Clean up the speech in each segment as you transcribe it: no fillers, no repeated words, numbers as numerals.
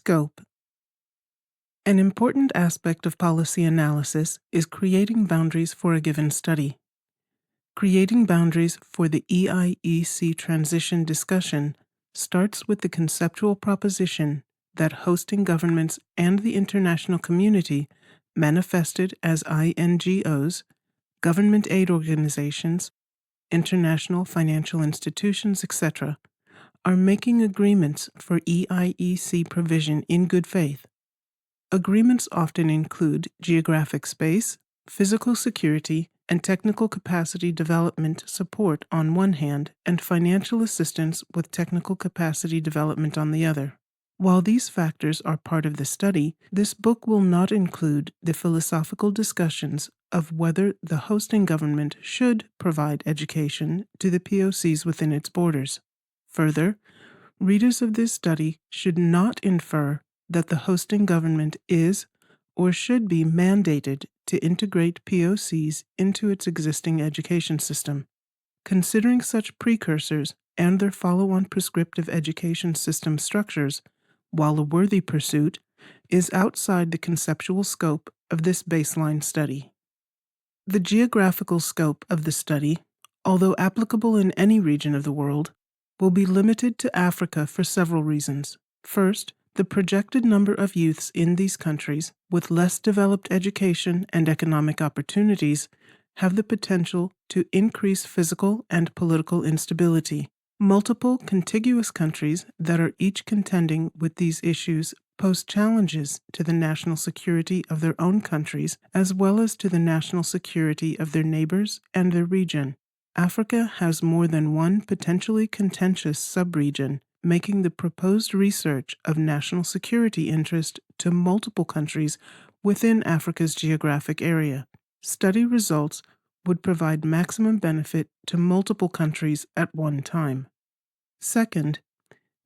Scope. An important aspect of policy analysis is creating boundaries for a given study. Creating boundaries for the EIEC transition discussion starts with the conceptual proposition that hosting governments and the international community, manifested as INGOs, government aid organizations, international financial institutions, etc., are making agreements for EIEC provision in good faith. Agreements often include geographic space, physical security, and technical capacity development support on one hand, and financial assistance with technical capacity development on the other. While these factors are part of the study, this book will not include the philosophical discussions of whether the hosting government should provide education to the POCs within its borders. Further, readers of this study should not infer that the hosting government is or should be mandated to integrate POCs into its existing education system. Considering such precursors and their follow-on prescriptive education system structures, while a worthy pursuit, is outside the conceptual scope of this baseline study. The geographical scope of the study, although applicable in any region of the world, will be limited to Africa for several reasons. First, the projected number of youths in these countries with less developed education and economic opportunities have the potential to increase physical and political instability. Multiple contiguous countries that are each contending with these issues pose challenges to the national security of their own countries as well as to the national security of their neighbors and their region. Africa has more than one potentially contentious subregion, making the proposed research of national security interest to multiple countries within Africa's geographic area. Study results would provide maximum benefit to multiple countries at one time. Second,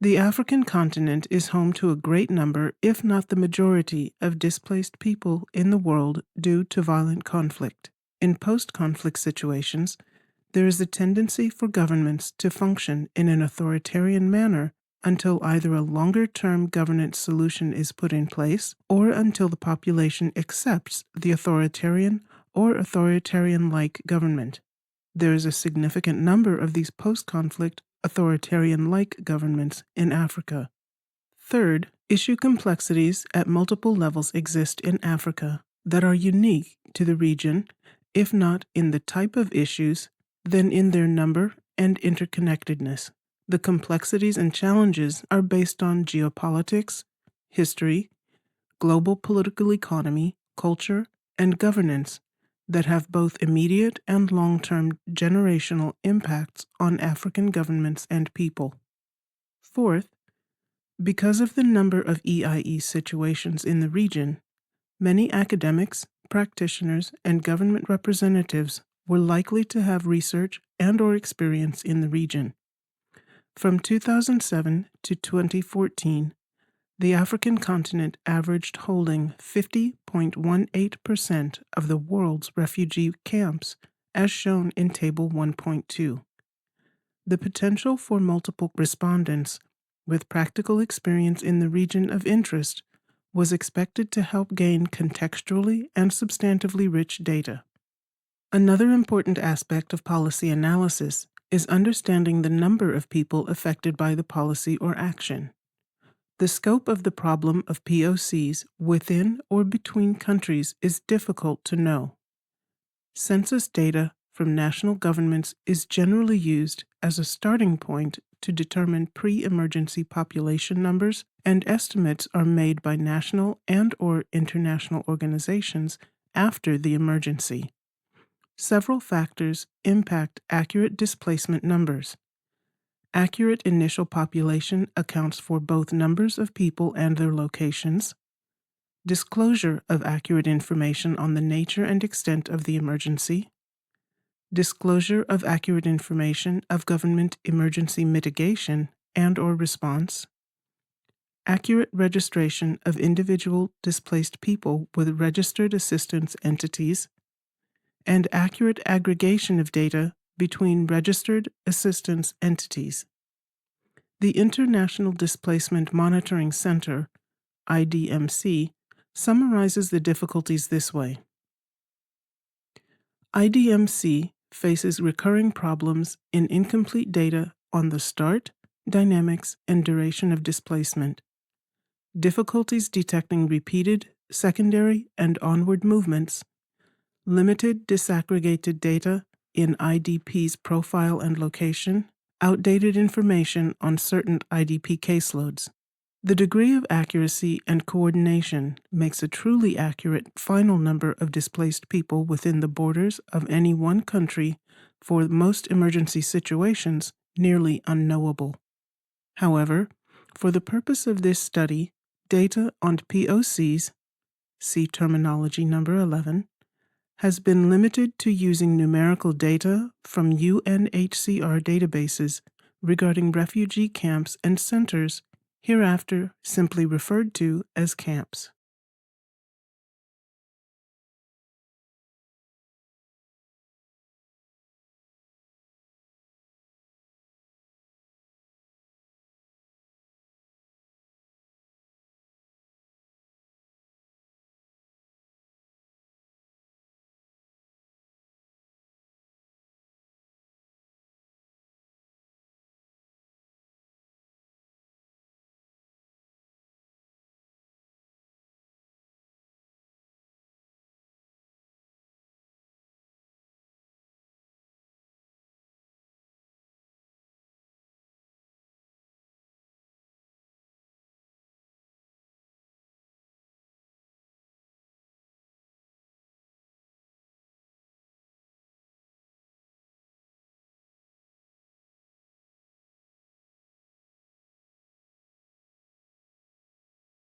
the African continent is home to a great number, if not the majority, of displaced people in the world due to violent conflict. In post-conflict situations, there is a tendency for governments to function in an authoritarian manner until either a longer-term governance solution is put in place or until the population accepts the authoritarian or authoritarian-like government. There is a significant number of these post-conflict authoritarian-like governments in Africa. Third, issue complexities at multiple levels exist in Africa that are unique to the region, if not in the type of issues, then in their number and interconnectedness. The complexities and challenges are based on geopolitics, history, global political economy, culture, and governance that have both immediate and long-term generational impacts on African governments and people. Fourth, because of the number of EIE situations in the region, many academics, practitioners, and government representatives were likely to have research and/or experience in the region. From 2007 to 2014, the African continent averaged holding 50.18% of the world's refugee camps, as shown in Table 1.2. The potential for multiple respondents with practical experience in the region of interest was expected to help gain contextually and substantively rich data. Another important aspect of policy analysis is understanding the number of people affected by the policy or action. The scope of the problem of POCs within or between countries is difficult to know. Census data from national governments is generally used as a starting point to determine pre-emergency population numbers, and estimates are made by national and/or international organizations after the emergency. Several factors impact accurate displacement numbers. Accurate initial population accounts for both numbers of people and their locations. Disclosure of accurate information on the nature and extent of the emergency. Disclosure of accurate information of government emergency mitigation and/or response. Accurate registration of individual displaced people with registered assistance entities. And accurate aggregation of data between registered assistance entities. The International Displacement Monitoring Center IDMC, summarizes the difficulties this way. IDMC faces recurring problems in incomplete data on the start, dynamics, and duration of displacement, difficulties detecting repeated, secondary, and onward movements, limited disaggregated data in IDP's profile and location, outdated information on certain IDP caseloads. The degree of accuracy and coordination makes a truly accurate final number of displaced people within the borders of any one country for most emergency situations nearly unknowable. However, for the purpose of this study, data on POCs, see terminology number 11, has been limited to using numerical data from UNHCR databases regarding refugee camps and centers, hereafter simply referred to as camps.